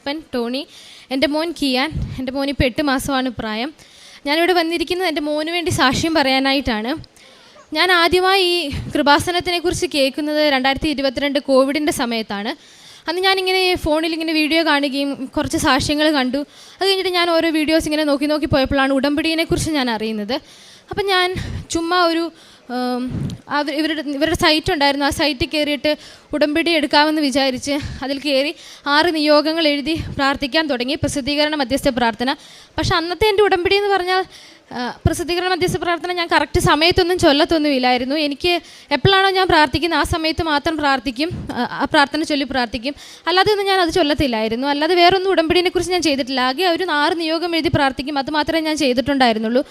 അപ്പൻ ടോണി, എൻ്റെ മോൻ കിയാൻ. എൻ്റെ മോൻ ഇപ്പോൾ 8 മാസമാണ് പ്രായം. ഞാനിവിടെ വന്നിരിക്കുന്നത് എൻ്റെ മോന് വേണ്ടി സാക്ഷ്യം പറയാനായിട്ടാണ്. ഞാൻ ആദ്യമായി ഈ കൃപാസനത്തിനെക്കുറിച്ച് കേൾക്കുന്നത് 2022 കോവിഡിൻ്റെ സമയത്താണ്. അന്ന് ഞാനിങ്ങനെ ഫോണിൽ ഇങ്ങനെ വീഡിയോ കാണുകയും കുറച്ച് സാക്ഷ്യങ്ങൾ കണ്ടു. അത് കഴിഞ്ഞിട്ട് ഞാൻ ഓരോ വീഡിയോസ് ഇങ്ങനെ നോക്കി പോയപ്പോഴാണ് ഉടമ്പടിയെക്കുറിച്ച് ഞാൻ അറിയുന്നത്. അപ്പം ഞാൻ ചുമ്മാ ഒരു ഇവരുടെ സൈറ്റ് ഉണ്ടായിരുന്നു. ആ സൈറ്റിൽ കയറിയിട്ട് ഉടമ്പടി എടുക്കാമെന്ന് വിചാരിച്ച് അതിൽ കയറി 6 നിയോഗങ്ങൾ എഴുതി പ്രാർത്ഥിക്കാൻ തുടങ്ങി. പ്രസിദ്ധീകരണ മധ്യസ്ഥ പ്രാർത്ഥന. പക്ഷെ അന്നത്തെ എൻ്റെ ഉടമ്പടി എന്ന് പറഞ്ഞാൽ പ്രസിദ്ധീകരണ മധ്യസ്ഥ പ്രാർത്ഥന ഞാൻ കറക്റ്റ് സമയത്തൊന്നും ചൊല്ലത്തൊന്നുമില്ലായിരുന്നു. എനിക്ക് എപ്പോഴാണോ ഞാൻ പ്രാർത്ഥിക്കുന്നത് ആ സമയത്ത് മാത്രം പ്രാർത്ഥിക്കും, ആ പ്രാർത്ഥന ചൊല്ലി പ്രാർത്ഥിക്കും. അല്ലാതെ ഒന്നും ഞാൻ അത് ചൊല്ലത്തില്ലായിരുന്നു. അല്ലാതെ വേറൊന്നും ഉടമ്പടിയെക്കുറിച്ച് ഞാൻ ചെയ്തിട്ടില്ല. ആകെ ഒരു 6 നിയോഗം എഴുതി പ്രാർത്ഥിക്കും, അത് മാത്രമേ ഞാൻ ചെയ്തിട്ടുണ്ടായിരുന്നുള്ളൂ.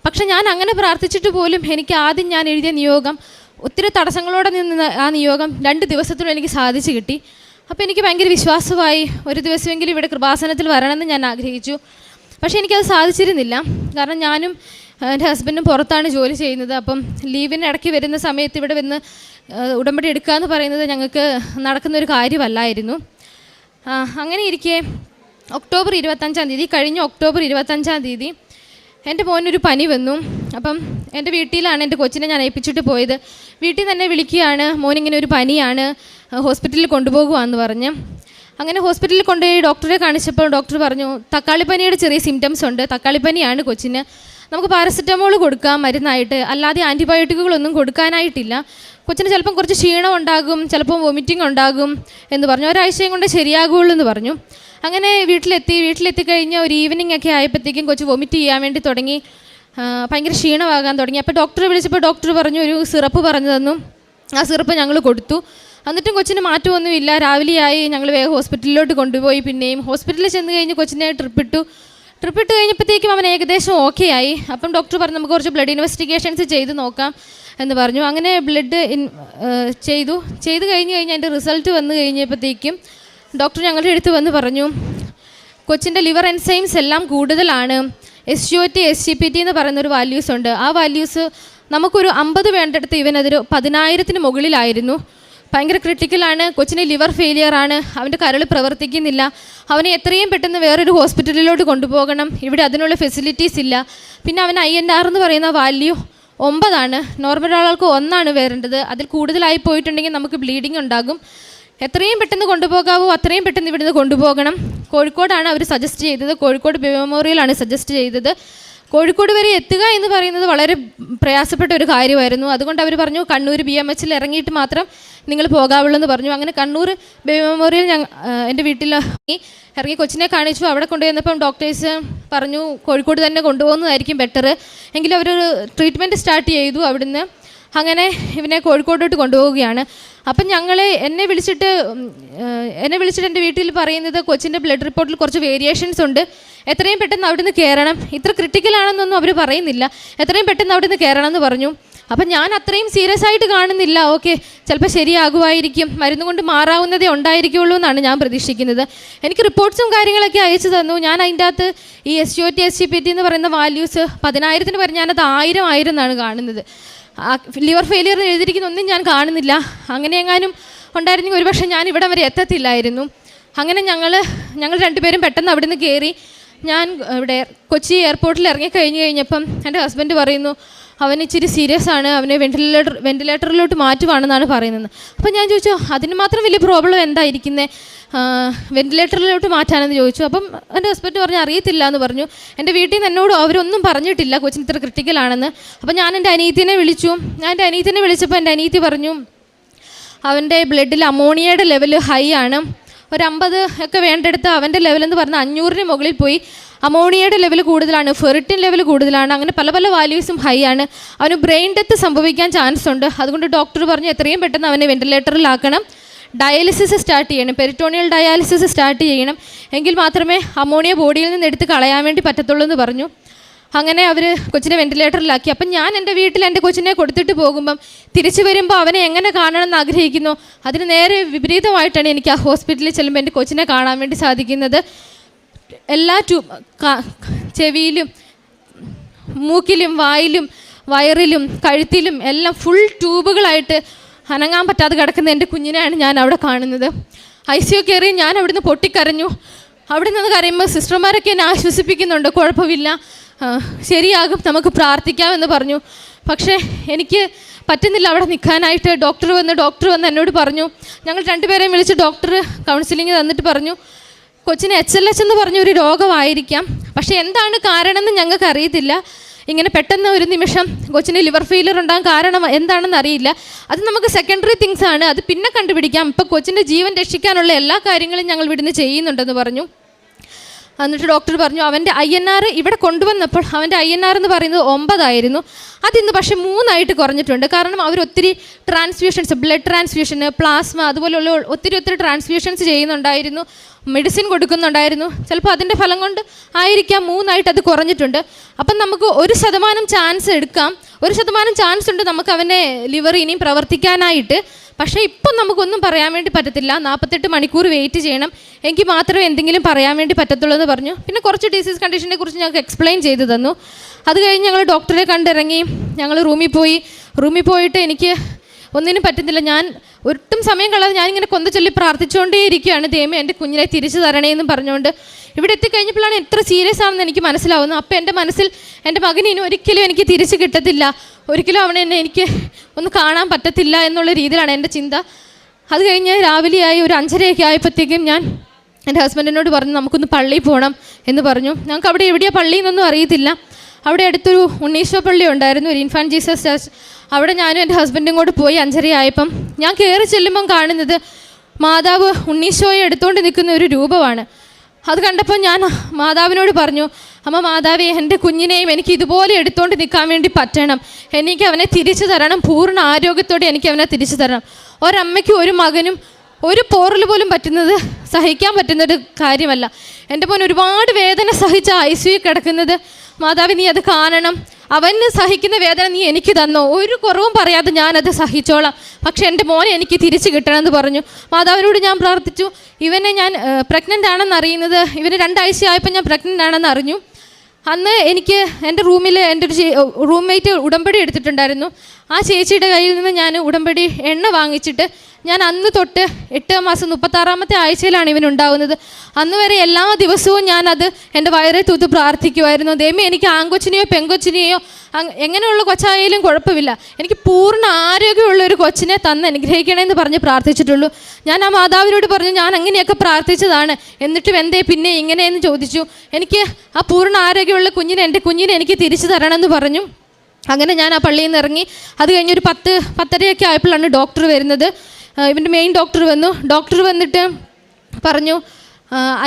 പക്ഷെ ഞാൻ അങ്ങനെ പ്രാർത്ഥിച്ചിട്ട് പോലും എനിക്ക് ആദ്യം ഞാൻ എഴുതിയ നിയോഗം ഒത്തിരി തടസ്സങ്ങളോടെ നിന്ന് ആ നിയോഗം 2 ദിവസത്തിനും എനിക്ക് സാധിച്ചു കിട്ടി. അപ്പോൾ എനിക്ക് ഭയങ്കര വിശ്വാസമായി ഒരു ദിവസമെങ്കിലും ഇവിടെ കൃപാസനത്തിൽ വരണമെന്ന് ഞാൻ ആഗ്രഹിച്ചു. പക്ഷേ എനിക്കത് സാധിച്ചിരുന്നില്ല. കാരണം ഞാനും എൻ്റെ ഹസ്ബൻഡും പുറത്താണ് ജോലി ചെയ്യുന്നത്. അപ്പം ലീവിന് ഇടയ്ക്ക് വരുന്ന സമയത്ത് ഇവിടെ വന്ന് ഉടമ്പടി എടുക്കുക എന്ന് പറയുന്നത് ഞങ്ങൾക്ക് നടക്കുന്നൊരു കാര്യമല്ലായിരുന്നു. അങ്ങനെ ഇരിക്കെ ഒക്ടോബർ 25-ാം തീയതി, കഴിഞ്ഞ ഒക്ടോബർ 25-ാം തീയതി എൻ്റെ മോനൊരു പനി വന്നു. അപ്പം എൻ്റെ വീട്ടിലാണ് എൻ്റെ കൊച്ചിനെ ഞാൻ ഏൽപ്പിച്ചിട്ട് പോയത്. വീട്ടിൽ തന്നെ വിളിക്കുകയാണ്, മോനിങ്ങനെ ഒരു പനിയാണ്, ഹോസ്പിറ്റലിൽ കൊണ്ടുപോകുകയെന്ന് പറഞ്ഞ്. അങ്ങനെ ഹോസ്പിറ്റലിൽ കൊണ്ടുപോയി ഡോക്ടറെ കാണിച്ചപ്പോൾ ഡോക്ടർ പറഞ്ഞു തക്കാളിപ്പനിയുടെ ചെറിയ സിംറ്റംസ് ഉണ്ട്, തക്കാളിപ്പനിയാണ് കൊച്ചിന്, നമുക്ക് പാരസെറ്റമോൾ കൊടുക്കാം മരുന്നായിട്ട്, അല്ലാതെ ആൻറ്റിബയോട്ടിക്കുകളൊന്നും കൊടുക്കാനായിട്ടില്ല. കൊച്ചിന് ചിലപ്പം കുറച്ച് ക്ഷീണം ഉണ്ടാകും, ചിലപ്പം വൊമിറ്റിംഗ് ഉണ്ടാകും എന്ന് പറഞ്ഞു. ഒരാഴ്ചയും കൊണ്ട് ശരിയാകുള്ളൂ എന്ന് പറഞ്ഞു. അങ്ങനെ വീട്ടിലെത്തി കഴിഞ്ഞ് ഒരു ഈവനിങ് ഒക്കെ ആയപ്പോഴത്തേക്കും കൊച്ച് വൊമിറ്റ് ചെയ്യാൻ വേണ്ടി തുടങ്ങി, ഭയങ്കര ക്ഷീണമാകാൻ തുടങ്ങി. അപ്പോൾ ഡോക്ടറെ വിളിച്ചപ്പോൾ ഡോക്ടർ പറഞ്ഞു ഒരു സിറപ്പ് പറഞ്ഞു തന്നു. ആ സിറപ്പ് ഞങ്ങൾ കൊടുത്തു. എന്നിട്ടും കൊച്ചിന് മാറ്റമൊന്നുമില്ല. രാവിലെയായി ഞങ്ങൾ വേഗം ഹോസ്പിറ്റലിലോട്ട് കൊണ്ടുപോയി. പിന്നെയും ഹോസ്പിറ്റലിൽ ചെന്ന് കഴിഞ്ഞ് കൊച്ചിനെ ട്രിപ്പിട്ട് കഴിഞ്ഞപ്പോഴത്തേക്കും അവൻ ഏകദേശം ഓക്കെ ആയി. അപ്പം ഡോക്ടർ പറഞ്ഞു നമുക്ക് കുറച്ച് ബ്ലഡ് ഇൻവെസ്റ്റിഗേഷൻസ് ചെയ്ത് നോക്കാം എന്ന് പറഞ്ഞു. അങ്ങനെ ബ്ലഡ് ചെയ്ത് കഴിഞ്ഞ് അതിൻ്റെ റിസൾട്ട് വന്നു കഴിഞ്ഞപ്പോഴത്തേക്കും ഡോക്ടർ ഞങ്ങളുടെ അടുത്ത് വന്ന് പറഞ്ഞു കൊച്ചിൻ്റെ ലിവർ എൻസൈംസ് എല്ലാം കൂടുതലാണ്. SGOT SGPT എന്ന് പറയുന്നൊരു വാല്യൂസ് ഉണ്ട്. ആ വാല്യൂസ് നമുക്കൊരു 50 വേണ്ടടുത്ത് ഇവനതൊരു 10,000-ന് മുകളിലായിരുന്നു. ഭയങ്കര ക്രിട്ടിക്കലാണ്. കൊച്ചിന് ലിവർ ഫെയിലിയർ ആണ്, അവൻ്റെ കരൾ പ്രവർത്തിക്കുന്നില്ല. അവനെ എത്രയും പെട്ടെന്ന് വേറൊരു ഹോസ്പിറ്റലിലോട്ട് കൊണ്ടുപോകണം. ഇവിടെ അതിനുള്ള ഫെസിലിറ്റീസ് ഇല്ല. പിന്നെ അവൻ INR എന്ന് പറയുന്ന വാല്യൂ 9 ആണ്. നോർമൽ ആൾക്ക് 1 വരേണ്ടത്. അതിൽ കൂടുതലായി പോയിട്ടുണ്ടെങ്കിൽ നമുക്ക് ബ്ലീഡിങ് ഉണ്ടാകും. എത്രയും പെട്ടെന്ന് കൊണ്ടുപോകാവോ അത്രയും പെട്ടെന്ന് ഇവിടുന്ന് കൊണ്ടുപോകണം. കോഴിക്കോടാണ് അവർ സജസ്റ്റ് ചെയ്തത്. കോഴിക്കോട് മെമ്മോറിയലാണ് സജസ്റ്റ് ചെയ്തത്. കോഴിക്കോട് വരെ എത്തുക എന്ന് പറയുന്നത് വളരെ പ്രയാസപ്പെട്ട ഒരു കാര്യമായിരുന്നു. അതുകൊണ്ട് അവർ പറഞ്ഞു കണ്ണൂർ BMHൽ ഇറങ്ങിയിട്ട് മാത്രം നിങ്ങൾ പോകാവുള്ളൂ എന്ന് പറഞ്ഞു. അങ്ങനെ കണ്ണൂർ മെമ്മോറിയൽ എൻ്റെ വീട്ടിൽ ഇറങ്ങി കൊച്ചിനെ കാണിച്ചു. അവിടെ കൊണ്ടുവന്നപ്പം ഡോക്ടേഴ്സ് പറഞ്ഞു കോഴിക്കോട് തന്നെ കൊണ്ടുപോകുന്നതായിരിക്കും ബെറ്റർ. എങ്കിലും അവർ ട്രീറ്റ്മെൻറ്റ് സ്റ്റാർട്ട് ചെയ്തു അവിടുന്ന്. അങ്ങനെ ഇവനെ കോഴിക്കോട്ടോട്ട് കൊണ്ടുപോവുകയാണ്. അപ്പം എന്നെ വിളിച്ചിട്ട് എൻ്റെ വീട്ടിൽ പറയുന്നത് കൊച്ചിൻ്റെ ബ്ലഡ് റിപ്പോർട്ടിൽ കുറച്ച് വേരിയേഷൻസ് ഉണ്ട്, എത്രയും പെട്ടെന്ന് അവിടുന്ന് കയറണം. ഇത്ര ക്രിട്ടിക്കലാണെന്നൊന്നും അവർ പറയുന്നില്ല, എത്രയും പെട്ടെന്ന് അവിടുന്ന് കയറണം എന്ന് പറഞ്ഞു. അപ്പം ഞാൻ അത്രയും സീരിയസ് ആയിട്ട് കാണുന്നില്ല. ഓക്കെ, ചിലപ്പോൾ ശരിയാകുമായിരിക്കും, മരുന്ന് കൊണ്ട് മാറാവുന്നതേ ഉണ്ടായിരിക്കുള്ളൂ എന്നാണ് ഞാൻ പ്രതീക്ഷിക്കുന്നത്. എനിക്ക് റിപ്പോർട്ട്സും കാര്യങ്ങളൊക്കെ അയച്ചു തന്നു. ഞാൻ അതിൻ്റെ അകത്ത് ഈ SGOT SGPT എന്ന് പറയുന്ന വാല്യൂസ് 10,000-ന് വരെ ഞാനത് 1000 എന്നാണ് കാണുന്നത്. ലിവർ ഫെയിലിയർ എഴുതിയിരിക്കുന്ന ഒന്നും ഞാൻ കാണുന്നില്ല. അങ്ങനെ എങ്ങാനും ഉണ്ടായിരുന്നെങ്കിൽ ഒരുപക്ഷെ ഞാൻ ഇവിടെ വരെ എത്തത്തില്ലായിരുന്നു. അങ്ങനെ ഞങ്ങൾ 2 പേരും പെട്ടെന്ന് അവിടെ നിന്ന് കയറി. ഞാൻ ഇവിടെ കൊച്ചി എയർപോർട്ടിൽ കഴിഞ്ഞപ്പം എൻ്റെ ഹസ്ബൻഡ് പറയുന്നു അവൻ ഇച്ചിരി സീരിയസ് ആണ്, അവനെ വെൻറ്റിലേറ്ററിലോട്ട് മാറ്റുവാണെന്നാണ് പറയുന്നത്. അപ്പം ഞാൻ ചോദിച്ചു അതിന് മാത്രം വലിയ പ്രോബ്ലം എന്തായിരിക്കുന്നത്, വെൻറ്റിലേറ്ററിലോട്ട് മാറ്റാനെന്ന് ചോദിച്ചു. അപ്പം എൻ്റെ ഹസ്ബൻഡ് പറഞ്ഞു അറിയത്തില്ല എന്ന് പറഞ്ഞു. എൻ്റെ വീട്ടിൽ നിന്ന് എന്നോട് അവരൊന്നും പറഞ്ഞിട്ടില്ല കൊച്ചിന് ഇത്ര ക്രിട്ടിക്കലാണെന്ന്. അപ്പം ഞാൻ എൻ്റെ അനിയത്തിനെ വിളിച്ചു. വിളിച്ചപ്പോൾ എൻ്റെ അനിയത്തി പറഞ്ഞു അവൻ്റെ ബ്ലഡിൽ അമോണിയയുടെ ലെവൽ ഹൈ ആണ്, ഒരു 50 ഒക്കെ വേണ്ടെടുത്ത് അവൻ്റെ ലെവലെന്ന് പറഞ്ഞാൽ 500-ന് മുകളിൽ പോയി. അമോണിയയുടെ ലെവൽ കൂടുതലാണ്, ഫെറിറ്റിൻ ലെവൽ കൂടുതലാണ്, അങ്ങനെ പല വാല്യൂസും ഹൈ ആണ്. അവന് ബ്രെയിൻ ഡെത്ത് സംഭവിക്കാൻ ചാൻസ് ഉണ്ട്. അതുകൊണ്ട് ഡോക്ടർ പറഞ്ഞു എത്രയും പെട്ടെന്ന് അവനെ വെൻറ്റിലേറ്ററിലാക്കണം, ഡയാലിസിസ് സ്റ്റാർട്ട് ചെയ്യണം, പെരിറ്റോണിയൽ ഡയാലിസിസ് സ്റ്റാർട്ട് ചെയ്യണം, എങ്കിൽ മാത്രമേ അമോണിയ ബോഡിയിൽ നിന്ന് എടുത്ത് കളയാൻ വേണ്ടി പറ്റത്തുള്ളൂ എന്ന് പറഞ്ഞു. അങ്ങനെ അവർ കൊച്ചിനെ വെൻറ്റിലേറ്ററിലാക്കി. അപ്പം ഞാൻ എൻ്റെ വീട്ടിൽ എൻ്റെ കൊച്ചിനെ കൊടുത്തിട്ട് പോകുമ്പം തിരിച്ചു വരുമ്പോൾ അവനെ എങ്ങനെ കാണണമെന്ന് ആഗ്രഹിക്കുന്നു, അതിന് നേരെ വിപരീതമായിട്ടാണ് എനിക്ക് ആ ഹോസ്പിറ്റലിൽ ചെല്ലുമ്പോൾ എൻ്റെ കൊച്ചിനെ കാണാൻ വേണ്ടി സാധിക്കുന്നത്. എല്ലാ ചെവിയിലും മൂക്കിലും വായിലും വയറിലും കഴുത്തിലും എല്ലാം ഫുൾ ട്യൂബുകളായിട്ട് അനങ്ങാൻ പറ്റാതെ കിടക്കുന്ന എൻ്റെ കുഞ്ഞിനെയാണ് ഞാൻ അവിടെ കാണുന്നത്. ICU കയറി ഞാൻ അവിടുന്ന് പൊട്ടിക്കരഞ്ഞു. അവിടെ നിന്ന് കരയുമ്പോൾ സിസ്റ്റർമാരൊക്കെ എന്നെ ആശ്വസിപ്പിക്കുന്നുണ്ട്, കുഴപ്പമില്ല, ശരിയാകും, നമുക്ക് പ്രാർത്ഥിക്കാമെന്ന് പറഞ്ഞു. പക്ഷേ എനിക്ക് പറ്റുന്നില്ല അവിടെ നിൽക്കാനായിട്ട്. ഡോക്ടർ വന്ന് എന്നോട് പറഞ്ഞു, ഞങ്ങൾ രണ്ടുപേരെയും വിളിച്ച് ഡോക്ടർ കൗൺസിലിംഗ് തന്നിട്ട് പറഞ്ഞു, കൊച്ചിന് HLH എന്ന് പറഞ്ഞൊരു രോഗമായിരിക്കാം, പക്ഷേ എന്താണ് കാരണമെന്ന് ഞങ്ങൾക്ക് അറിയത്തില്ല. ഇങ്ങനെ പെട്ടെന്ന് ഒരു നിമിഷം കൊച്ചിന് ലിവർ ഫെയിലിയർ ഉണ്ടാകാൻ കാരണം എന്താണെന്ന് അറിയില്ല. അത് നമുക്ക് സെക്കൻഡറി തിങ്സ് ആണ്, അത് പിന്നെ കണ്ടുപിടിക്കാം. ഇപ്പം കൊച്ചിൻ്റെ ജീവൻ രക്ഷിക്കാനുള്ള എല്ലാ കാര്യങ്ങളും ഞങ്ങൾ ഇവിടുന്ന് ചെയ്യുന്നുണ്ടെന്ന് പറഞ്ഞു. എന്നിട്ട് ഡോക്ടർ പറഞ്ഞു അവൻ്റെ INR ഇവിടെ കൊണ്ടുവന്നപ്പോൾ അവൻ്റെ INR എന്ന് പറയുന്നത് 9 ആയിരുന്നു. അതിന്ന് പക്ഷേ 3 ആയിട്ട് കുറഞ്ഞിട്ടുണ്ട്. കാരണം അവർ ഒത്തിരി ട്രാൻസ്ഫ്യൂഷൻസ്, ബ്ലഡ് ട്രാൻസ്ഫ്യൂഷന്, പ്ലാസ്മ, അതുപോലെയുള്ള ഒത്തിരി ട്രാൻസ്ഫ്യൂഷൻസ് ചെയ്യുന്നുണ്ടായിരുന്നു, മെഡിസിൻ കൊടുക്കുന്നുണ്ടായിരുന്നു. ചിലപ്പോൾ അതിൻ്റെ ഫലം കൊണ്ട് ആയിരിക്കാം 3 ആയിട്ട് അത് കുറഞ്ഞിട്ടുണ്ട്. അപ്പം നമുക്ക് 1% ചാൻസ് എടുക്കാം, 1% ചാൻസ് ഉണ്ട് നമുക്ക് അവൻ്റെ ലിവർ ഇനിയും പ്രവർത്തിക്കാനായിട്ട്. പക്ഷേ ഇപ്പം നമുക്കൊന്നും പറയാൻ വേണ്ടി പറ്റത്തില്ല, 48 മണിക്കൂർ വെയിറ്റ് ചെയ്യണം, എങ്കിൽ മാത്രമേ എന്തെങ്കിലും പറയാൻ വേണ്ടി പറ്റത്തുള്ളൂ എന്ന് പറഞ്ഞു. പിന്നെ കുറച്ച് ഡിസീസ് കണ്ടീഷനെ കുറിച്ച് ഞങ്ങൾക്ക് എക്സ്പ്ലെയിൻ ചെയ്തു തന്നു. അത് കഴിഞ്ഞ് ഞങ്ങൾ ഡോക്ടറെ കണ്ടിറങ്ങി. ഞങ്ങൾ റൂമിൽ പോയിട്ട് എനിക്ക് ഒന്നിനും പറ്റുന്നില്ല. ഞാൻ ഒട്ടും സമയം കളയാതെ ഞാനിങ്ങനെ കൊന്ത ചൊല്ലി പ്രാർത്ഥിച്ചുകൊണ്ടേ ഇരിക്കുകയാണ്, ദൈവമേ എൻ്റെ കുഞ്ഞിനെ തിരിച്ചു തരണേന്നും പറഞ്ഞുകൊണ്ട്. ഇവിടെ എത്തിക്കഴിഞ്ഞപ്പോഴാണ് എത്ര സീരിയസ് ആണെന്ന് എനിക്ക് മനസ്സിലാവുന്നത്. അപ്പോൾ എൻ്റെ മനസ്സിൽ എൻ്റെ മകന് ഇനി ഒരിക്കലും എനിക്ക് തിരിച്ച് കിട്ടത്തില്ല, ഒരിക്കലും അവനെ എനിക്ക് ഒന്ന് കാണാൻ പറ്റത്തില്ല എന്നുള്ള രീതിയിലാണ് എൻ്റെ ചിന്ത. അത് കഴിഞ്ഞ് രാവിലെയായി ഒരു 5:30 ആയപ്പോഴത്തേക്കും ഞാൻ എൻ്റെ ഹസ്ബൻഡിനോട് പറഞ്ഞു നമുക്കൊന്ന് പള്ളിയിൽ പോകണം എന്ന് പറഞ്ഞു. ഞങ്ങൾക്ക് അവിടെ എവിടെയാണ് പള്ളിയെന്നൊന്നും അറിയത്തില്ല. അവിടെ അടുത്തൊരു ഉണ്ണീശോ പള്ളി ഉണ്ടായിരുന്നു, ഒരു ഇൻഫാൻറ്റ് ജീസസ് ചർച്ച്. അവിടെ ഞാനും എൻ്റെ ഹസ്ബൻഡും കൂടെ പോയി 5:30 ആയപ്പം ഞാൻ കയറി ചെല്ലുമ്പം കാണുന്നത് മാതാവ് ഉണ്ണീശോയെ എടുത്തുകൊണ്ട് നിൽക്കുന്ന ഒരു രൂപമാണ്. അത് കണ്ടപ്പോൾ ഞാൻ മാതാവിനോട് പറഞ്ഞു, അമ്മ മാതാവേ, എൻ്റെ കുഞ്ഞിനെയും എനിക്ക് ഇതുപോലെ എടുത്തുകൊണ്ട് നിൽക്കാൻ വേണ്ടി പറ്റണം, എനിക്ക് അവനെ തിരിച്ചു തരണം, പൂർണ്ണ ആരോഗ്യത്തോടെ എനിക്ക് അവനെ തിരിച്ചു തരണം. ഒരമ്മയ്ക്കും ഒരു മകനും ഒരു പോറൽ പോലും സഹിക്കാൻ പറ്റുന്നൊരു കാര്യമല്ല. എൻ്റെ മോൻ ഒരുപാട് വേദന സഹിച്ച ICU കിടക്കുന്നത്, മാതാവ് നീ അത് കാണണം, അവന് സഹിക്കുന്ന വേദന നീ എനിക്ക് തന്നോ, ഒരു കുറവും പറയാതെ ഞാനത് സഹിച്ചോളാം, പക്ഷെ എൻ്റെ മോനെ എനിക്ക് തിരിച്ചു കിട്ടണമെന്ന് പറഞ്ഞു. മാതാവിനോട് ഞാൻ പ്രാർത്ഥിച്ചു. ഇവനെ ഞാൻ പ്രഗ്നൻ്റ് ആണെന്ന് അറിയുന്നത്, ഇവന് 2 ആഴ്ച ആയപ്പോൾ ഞാൻ പ്രഗ്നൻ്റ് ആണെന്ന് അറിഞ്ഞു. അന്ന് എനിക്ക് എൻ്റെ റൂമിൽ എൻ്റെ ഒരു റൂംമേറ്റ് ഉടമ്പടി എടുത്തിട്ടുണ്ടായിരുന്നു. ആ ചേച്ചിയുടെ കയ്യിൽ നിന്ന് ഞാൻ ഉടമ്പടി എണ്ണ വാങ്ങിച്ചിട്ട് ഞാൻ അന്ന് തൊട്ട് 8 മാസം 36ാമത്തെ ആഴ്ചയിലാണ് ഇവനുണ്ടാവുന്നത്. അന്ന് വരെ എല്ലാ ദിവസവും ഞാനത് എൻ്റെ വയറെ തൂത്ത് പ്രാർത്ഥിക്കുമായിരുന്നു, ദൈവമേ എനിക്ക് ആൺകൊച്ചിനെയോ പെൺകൊച്ചിനെയോ എങ്ങനെയുള്ള കൊച്ചായാലും കുഴപ്പമില്ല, എനിക്ക് പൂർണ്ണ ആരോഗ്യമുള്ള ഒരു കൊച്ചിനെ തന്ന് അനുഗ്രഹിക്കണമെന്ന് പറഞ്ഞ് പ്രാർത്ഥിച്ചിട്ടുള്ളൂ. ഞാൻ ആ മാതാവിനോട് പറഞ്ഞു ഞാൻ അങ്ങനെയൊക്കെ പ്രാർത്ഥിച്ചതാണ്, എന്നിട്ടും എന്തേ പിന്നെ ഇങ്ങനെയെന്ന് ചോദിച്ചു. എനിക്ക് ആ പൂർണ്ണ ആരോഗ്യമുള്ള എൻ്റെ കുഞ്ഞിനെ എനിക്ക് തിരിച്ചു തരണമെന്ന് പറഞ്ഞു. അങ്ങനെ ഞാൻ ആ പള്ളിയിൽ നിന്ന് ഇറങ്ങി. അത് കഴിഞ്ഞൊരു 10:30 ആയപ്പോഴാണ് ഡോക്ടർ വരുന്നത്. ഇവൻ്റെ മെയിൻ ഡോക്ടർ വന്നു. ഡോക്ടർ വന്നിട്ട് പറഞ്ഞു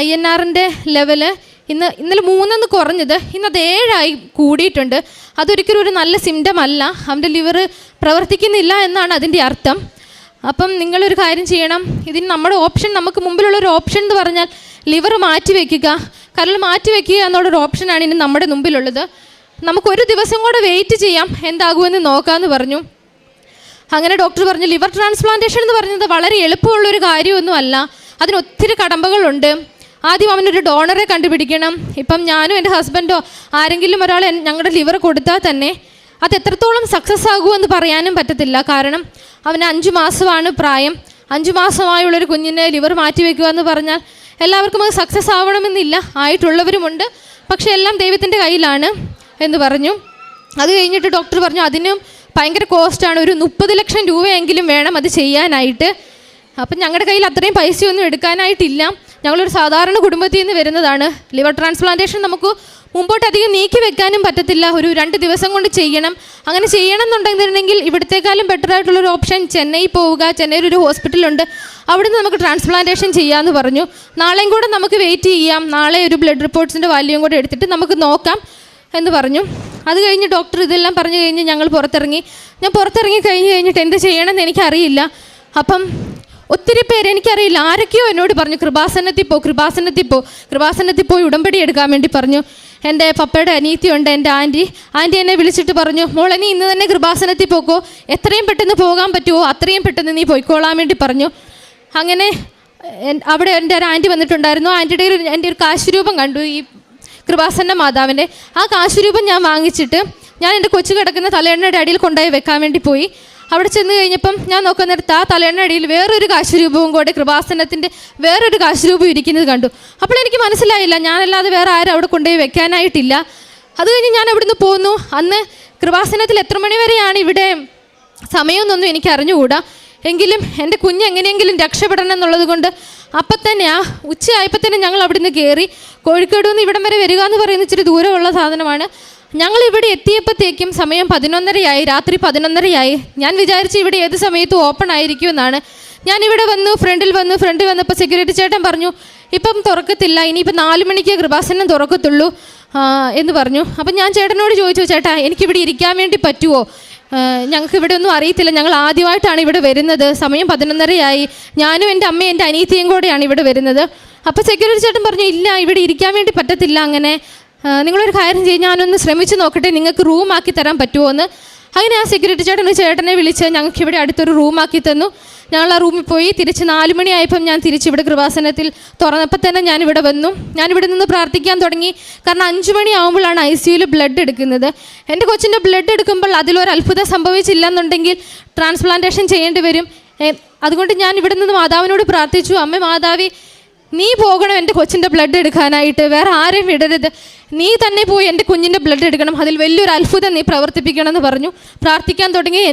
INRൻ്റെ ലെവല് ഇന്നലെ 3 കുറഞ്ഞത്, ഇന്നത് 7 കൂടിയിട്ടുണ്ട്. അതൊരിക്കലും ഒരു നല്ല സിംറ്റം അല്ല, അവൻ്റെ ലിവർ പ്രവർത്തിക്കുന്നില്ല എന്നാണ് അതിൻ്റെ അർത്ഥം. അപ്പം നിങ്ങളൊരു കാര്യം ചെയ്യണം, ഇതിന് നമ്മുടെ ഓപ്ഷൻ, നമുക്ക് മുമ്പിലുള്ളൊരു ഓപ്ഷൻ എന്ന് പറഞ്ഞാൽ ലിവർ മാറ്റിവെക്കുക, കരൾ മാറ്റിവെക്കുക എന്നുള്ളൊരു ഓപ്ഷനാണ് ഇനി നമ്മുടെ മുമ്പിലുള്ളത്. നമുക്കൊരു ദിവസം കൂടെ വെയിറ്റ് ചെയ്യാം, എന്താകുമെന്ന് നോക്കാമെന്ന് പറഞ്ഞു. അങ്ങനെ ഡോക്ടർ പറഞ്ഞു ലിവർ ട്രാൻസ്പ്ലാന്റേഷൻ എന്ന് പറയുന്നത് വളരെ എളുപ്പമുള്ളൊരു കാര്യമൊന്നും അല്ല, അതിന് ഒത്തിരി കടമ്പകളുണ്ട്. ആദ്യം അവനൊരു ഡോണറെ കണ്ടുപിടിക്കണം. ഇപ്പം ഞാനും എൻ്റെ ഹസ്ബൻഡോ ആരെങ്കിലും ഒരാൾ ഞങ്ങളുടെ ലിവർ കൊടുത്താൽ തന്നെ അത് എത്രത്തോളം സക്സസ് ആകുമെന്ന് പറയാനും പറ്റത്തില്ല. കാരണം അവന് 5 മാസമാണ് പ്രായം. 5 മാസമായുള്ളൊരു കുഞ്ഞിനെ ലിവർ മാറ്റിവെക്കുക എന്ന് പറഞ്ഞാൽ എല്ലാവർക്കും അത് സക്സസ് ആവണമെന്നില്ല, ആയിട്ടുള്ളവരുമുണ്ട്, പക്ഷെ എല്ലാം ദൈവത്തിൻ്റെ കയ്യിലാണ് എന്ന് പറഞ്ഞു. അത് കഴിഞ്ഞിട്ട് ഡോക്ടർ പറഞ്ഞു അതിനും ഭയങ്കര കോസ്റ്റാണ്, ഒരു 30 ലക്ഷം രൂപയെങ്കിലും വേണം അത് ചെയ്യാനായിട്ട്. അപ്പം ഞങ്ങളുടെ കയ്യിൽ അത്രയും പൈസയൊന്നും എടുക്കാനായിട്ടില്ല, ഞങ്ങളൊരു സാധാരണ കുടുംബത്തിൽ നിന്ന് വരുന്നതാണ്. ലിവർ ട്രാൻസ്പ്ലാന്റേഷൻ നമുക്ക് മുമ്പോട്ട് അധികം നീക്കി വെക്കാനും പറ്റത്തില്ല, ഒരു 2 ദിവസം കൊണ്ട് ചെയ്യണം. അങ്ങനെ ചെയ്യണം എന്നുണ്ടെങ്കിൽ ഇവിടത്തേക്കാളും ബെറ്ററായിട്ടുള്ളൊരു ഓപ്ഷൻ ചെന്നൈ പോവുക, ചെന്നൈയിൽ ഒരു ഹോസ്പിറ്റലുണ്ട്, അവിടുന്ന് നമുക്ക് ട്രാൻസ്പ്ലാന്റേഷൻ ചെയ്യാമെന്ന് പറഞ്ഞു. നാളെയും കൂടെ നമുക്ക് വെയിറ്റ് ചെയ്യാം, നാളെ ഒരു ബ്ലഡ് റിപ്പോർട്ട്സിൻ്റെ വാല്യൂം കൂടെ എടുത്തിട്ട് നമുക്ക് നോക്കാം എന്ന് പറഞ്ഞു. അത് കഴിഞ്ഞ് ഡോക്ടർ ഇതെല്ലാം പറഞ്ഞു കഴിഞ്ഞ് ഞങ്ങൾ പുറത്തിറങ്ങി. ഞാൻ പുറത്തിറങ്ങി കഴിഞ്ഞിട്ട് എന്ത് ചെയ്യണമെന്ന് എനിക്കറിയില്ല. അപ്പം ഒത്തിരി പേര്, എനിക്കറിയില്ല ആരൊക്കെയോ എന്നോട് പറഞ്ഞു കൃപാസനത്തിൽ പോയി ഉടമ്പടി എടുക്കാൻ വേണ്ടി പറഞ്ഞു. എൻ്റെ പപ്പയുടെ അനിയത്തിയുണ്ട്, എൻ്റെ ആൻറ്റി എന്നെ വിളിച്ചിട്ട് പറഞ്ഞു മോളെ നീ ഇന്ന് തന്നെ കൃപാസനത്തിൽ പോക്കോ, എത്രയും പെട്ടെന്ന് പോകാൻ പറ്റുമോ അത്രയും പെട്ടെന്ന് നീ പോയിക്കോളാൻ വേണ്ടി പറഞ്ഞു. അങ്ങനെ അവിടെ എൻ്റെ ഒരു ആൻറ്റി വന്നിട്ടുണ്ടായിരുന്നു. ആൻറ്റിയുടെ എൻ്റെ ഒരു കാശുരൂപം കണ്ടു, ഈ കൃപാസന മാതാവിൻ്റെ. ആ കാശുരൂപം ഞാൻ വാങ്ങിച്ചിട്ട് ഞാൻ എൻ്റെ കൊച്ചു കിടക്കുന്ന തലയെണ്ണയുടെ അടിയിൽ കൊണ്ടുപോയി വെക്കാൻ വേണ്ടി പോയി. അവിടെ ചെന്ന് കഴിഞ്ഞപ്പം ഞാൻ നോക്കുന്നിടത്ത് ആ തലയണടിയിൽ വേറൊരു കാശുരൂപവും കൂടെ കൃപാസനത്തിൻ്റെ വേറൊരു കാശുരൂപം ഇരിക്കുന്നത് കണ്ടു. അപ്പോൾ എനിക്ക് മനസ്സിലായില്ല, ഞാനല്ലാതെ വേറെ ആരും അവിടെ കൊണ്ടുപോയി വെക്കാനായിട്ടില്ല. അത് കഴിഞ്ഞ് ഞാൻ അവിടുന്ന് പോന്നു. അന്ന് കൃപാസനത്തിൽ എത്ര മണി വരെയാണ് ഇവിടെ സമയമൊന്നും എനിക്ക് അറിഞ്ഞുകൂടാ. എങ്കിലും എൻ്റെ കുഞ്ഞ് എങ്ങനെയെങ്കിലും രക്ഷപ്പെടണം എന്നുള്ളത് കൊണ്ട് അപ്പം തന്നെ ഉച്ചയായപ്പോൾ തന്നെ ഞങ്ങൾ അവിടുന്ന് കയറി. കോഴിക്കോട് നിന്ന് ഇവിടം വരെ വരിക എന്ന് പറയുന്നത് ഇച്ചിരി ദൂരമുള്ള സാധനമാണ്. ഞങ്ങൾ ഇവിടെ എത്തിയപ്പോഴത്തേക്കും സമയം 11:30 രാത്രി 11:30. ഞാൻ വിചാരിച്ചു ഇവിടെ ഏത് സമയത്തും ഓപ്പൺ ആയിരിക്കുമെന്നാണ്. ഞാനിവിടെ ഫ്രണ്ടിൽ വന്നപ്പോൾ സെക്യൂരിറ്റി ചേട്ടൻ പറഞ്ഞു ഇപ്പം തുറക്കത്തില്ല, ഇനിയിപ്പോൾ 4 മണിക്ക് കൃപാസനം തുറക്കത്തുള്ളൂ എന്ന് പറഞ്ഞു. അപ്പം ഞാൻ ചേട്ടനോട് ചോദിച്ചു, ചേട്ടാ എനിക്കിവിടെ ഇരിക്കാൻ വേണ്ടി പറ്റുമോ? ഞങ്ങൾക്ക് ഇവിടെ ഒന്നും അറിയത്തില്ല, ഞങ്ങൾ ആദ്യമായിട്ടാണ് ഇവിടെ വരുന്നത്, സമയം 11:30. ഞാനും എൻ്റെ അമ്മയും എൻ്റെ അനിയത്തിയും കൂടെയാണ് ഇവിടെ വരുന്നത്. അപ്പോൾ സെക്യൂരിറ്റി ചേട്ടൻ പറഞ്ഞു ഇല്ല, ഇവിടെ ഇരിക്കാൻ വേണ്ടി പറ്റത്തില്ല, അങ്ങനെ നിങ്ങളൊരു കാര്യം ചെയ്യും, ഞാനൊന്ന് ശ്രമിച്ച് നോക്കട്ടെ, നിങ്ങൾക്ക് റൂമാക്കി തരാൻ പറ്റുമോ എന്ന്. അങ്ങനെ ആ സെക്യൂരിറ്റി ചേട്ടനെ വിളിച്ച് ഞങ്ങൾക്ക് ഇവിടെ അടുത്തൊരു റൂമാക്കി തന്നു. ഞങ്ങൾ ആ റൂമിൽ പോയി. തിരിച്ച് 4 മണിയായപ്പം ഞാൻ തിരിച്ചിവിടെ കൃപാസനത്തിൽ തുറന്നപ്പോൾ തന്നെ ഞാനിവിടെ വന്നു. ഞാനിവിടെ നിന്ന് പ്രാർത്ഥിക്കാൻ തുടങ്ങി. കാരണം 5 മണിയാകുമ്പോഴാണ് ICUയിൽ ബ്ലഡ് എടുക്കുന്നത്. എൻ്റെ കൊച്ചിൻ്റെ ബ്ലഡ് എടുക്കുമ്പോൾ അതിലൊരു അത്ഭുതം സംഭവിച്ചില്ല എന്നുണ്ടെങ്കിൽ ട്രാൻസ്പ്ലാന്റേഷൻ ചെയ്യേണ്ടി വരും. അതുകൊണ്ട് ഞാൻ ഇവിടെ നിന്ന് മാതാവിനോട് പ്രാർത്ഥിച്ചു, അമ്മ മാതാവി നീ പോകണം എൻ്റെ കൊച്ചിൻ്റെ ബ്ലഡ് എടുക്കാനായിട്ട്, വേറെ ആരെയും വിടരുത്, നീ തന്നെ പോയി എൻ്റെ കുഞ്ഞിൻ്റെ ബ്ലഡ് എടുക്കണം, അതിൽ വലിയൊരു അത്ഭുതം നീ പ്രവർത്തിപ്പിക്കണം എന്ന് പറഞ്ഞു. പ്രാർത്ഥിക്കാൻ തുടങ്ങി.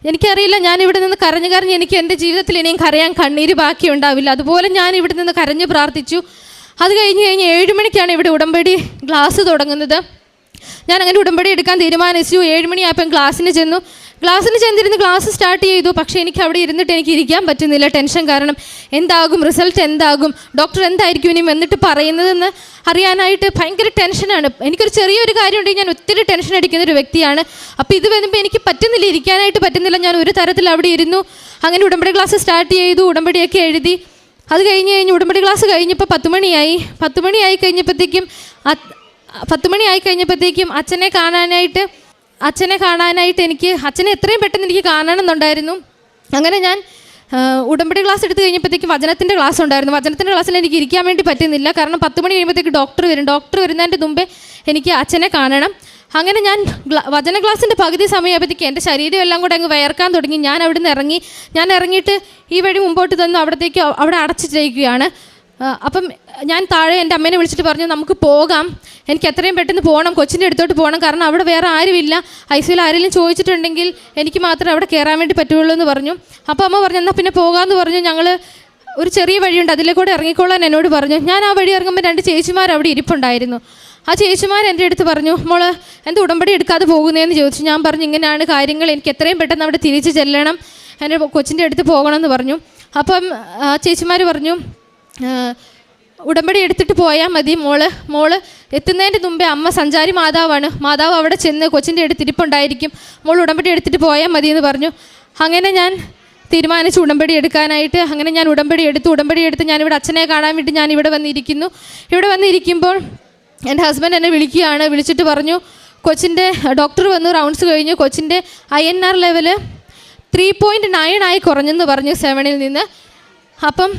എനിക്കറിയില്ല, ഞാനിവിടെ നിന്ന് കരഞ്ഞ് എനിക്ക് എൻ്റെ ജീവിതത്തിൽ ഇനിയും കരയാൻ കണ്ണീര് ബാക്കിയുണ്ടാവില്ല. അതുപോലെ ഞാൻ ഇവിടെ നിന്ന് കരഞ്ഞ് പ്രാർത്ഥിച്ചു. അത് കഴിഞ്ഞ് 7 മണിക്കാണ് ഇവിടെ ഉടമ്പടി ക്ലാസ് തുടങ്ങുന്നത്. ഞാൻ അങ്ങനെ ഉടമ്പടി എടുക്കാൻ തീരുമാനിച്ചു. 7 മണിയായപ്പം ക്ലാസ്സിന് ചെന്നിരുന്ന് ക്ലാസ് സ്റ്റാർട്ട് ചെയ്തു. പക്ഷേ എനിക്ക് അവിടെ ഇരുന്നിട്ട് എനിക്ക് ഇരിക്കാൻ പറ്റുന്നില്ല, ടെൻഷൻ കാരണം. എന്താകും, റിസൾട്ട് എന്താകും, ഡോക്ടർ എന്തായിരിക്കും ഇനി വന്നിട്ട് പറയുന്നതെന്ന് അറിയാനായിട്ട് ഭയങ്കര ടെൻഷനാണ്. എനിക്കൊരു ചെറിയൊരു കാര്യം ഉണ്ടെങ്കിൽ ഞാൻ ഒത്തിരി ടെൻഷൻ അടിക്കുന്നൊരു വ്യക്തിയാണ്. അപ്പോൾ ഇത് വരുമ്പോൾ എനിക്ക് പറ്റുന്നില്ല, ഇരിക്കാനായിട്ട് പറ്റുന്നില്ല. ഞാൻ ഒരു തരത്തിൽ അവിടെ ഇരുന്നു. അങ്ങനെ ഉടമ്പടി ക്ലാസ് സ്റ്റാർട്ട് ചെയ്തു, ഉടമ്പടിയൊക്കെ എഴുതി. അത് കഴിഞ്ഞ് ഉടമ്പടി ക്ലാസ് കഴിഞ്ഞപ്പോൾ 10 മണിയായി. 10 മണിയായി കഴിഞ്ഞപ്പോഴത്തേക്കും അച്ഛനെ കാണാനായിട്ട് എനിക്ക് അച്ഛനെ എത്രയും പെട്ടെന്ന് എനിക്ക് കാണണമെന്നുണ്ടായിരുന്നു. അങ്ങനെ ഞാൻ ഉടമ്പടി ക്ലാസ് എടുത്ത് കഴിഞ്ഞപ്പോഴത്തേക്കും വചനത്തിൻ്റെ ക്ലാസ് ഉണ്ടായിരുന്നു. വചനത്തിൻ്റെ ക്ലാസ്സിൽ എനിക്ക് ഇരിക്കാൻ വേണ്ടി പറ്റുന്നില്ല. കാരണം 10 മണി കഴിയുമ്പോഴത്തേക്ക് ഡോക്ടർ വരുന്നതിൻ്റെ മുമ്പേ എനിക്ക് അച്ഛനെ കാണണം. അങ്ങനെ ഞാൻ വചന ക്ലാസ്സിൻ്റെ പകുതി സമയമായപ്പോഴത്തേക്ക് എൻ്റെ ശരീരം എല്ലാം കൂടെ അങ്ങ് വയർക്കാൻ തുടങ്ങി. ഞാൻ അവിടെ നിന്ന് ഇറങ്ങിയിട്ട് ഈ വഴി മുമ്പോട്ട് തന്നു. അവിടെ അടച്ചിട്ടിരിക്കുകയാണ്. അപ്പം ഞാൻ താഴെ എൻ്റെ അമ്മേനെ വിളിച്ചിട്ട് പറഞ്ഞു നമുക്ക് പോകാം, എനിക്ക് എത്രയും പെട്ടെന്ന് പോകണം, കൊച്ചിൻ്റെ അടുത്തോട്ട് പോകണം, കാരണം അവിടെ വേറെ ആരുമില്ല, ICUയിൽ ആരെങ്കിലും ചോദിച്ചിട്ടുണ്ടെങ്കിൽ എനിക്ക് മാത്രമേ അവിടെ കയറാൻ വേണ്ടി പറ്റുള്ളൂ എന്ന് പറഞ്ഞു. അപ്പോൾ അമ്മ പറഞ്ഞു എന്നാൽ പിന്നെ പോകാമെന്ന് പറഞ്ഞു. ഞങ്ങൾ ഒരു ചെറിയ വഴിയുണ്ട്, അതിലേക്കൂടെ ഇറങ്ങിക്കോളാൻ എന്നോട് പറഞ്ഞു. ഞാൻ ആ വഴി ഇറങ്ങുമ്പോൾ 2 ചേച്ചിമാർ അവിടെ ഇരിപ്പുണ്ടായിരുന്നു. ആ ചേച്ചിമാർ എൻ്റെ അടുത്ത് പറഞ്ഞു മോള് എന്താ ഉടമ്പടി എടുക്കാതെ പോകുന്നതെന്ന് ചോദിച്ചു. ഞാൻ പറഞ്ഞു ഇങ്ങനെയാണ് കാര്യങ്ങൾ, എനിക്ക് എത്രയും പെട്ടെന്ന് അവിടെ തിരിച്ച് ചെല്ലണം, എൻ്റെ കൊച്ചിൻ്റെ അടുത്ത് പോകണമെന്ന് പറഞ്ഞു. അപ്പം ചേച്ചിമാർ പറഞ്ഞു ഉടമ്പടി എടുത്തിട്ട് പോയാൽ മതി, മോള് എത്തുന്നതിൻ്റെ മുമ്പേ അമ്മ സഞ്ചാരി മാതാവ് അവിടെ ചെന്ന് കൊച്ചിൻ്റെ അടുത്ത് ഇരിപ്പുണ്ടായിരിക്കും, മോൾ ഉടമ്പടി എടുത്തിട്ട് പോയാൽ മതി എന്ന് പറഞ്ഞു. അങ്ങനെ ഞാൻ തീരുമാനിച്ചു ഉടമ്പടി എടുക്കാനായിട്ട്. അങ്ങനെ ഞാൻ ഉടമ്പടി എടുത്ത് ഞാനിവിടെ അച്ഛനെ കാണാൻ വേണ്ടി ഞാനിവിടെ വന്നിരിക്കുന്നു. ഇവിടെ വന്നിരിക്കുമ്പോൾ എൻ്റെ ഹസ്ബൻഡ് എന്നെ വിളിച്ചിട്ട് പറഞ്ഞു കൊച്ചിൻ്റെ ഡോക്ടർ വന്നു, റൗണ്ട്സ് കഴിഞ്ഞു, കൊച്ചിൻ്റെ INR ലെവല് 3.9 ആയി കുറഞ്ഞെന്ന് പറഞ്ഞു 7-ൽ നിന്ന്. അപ്പം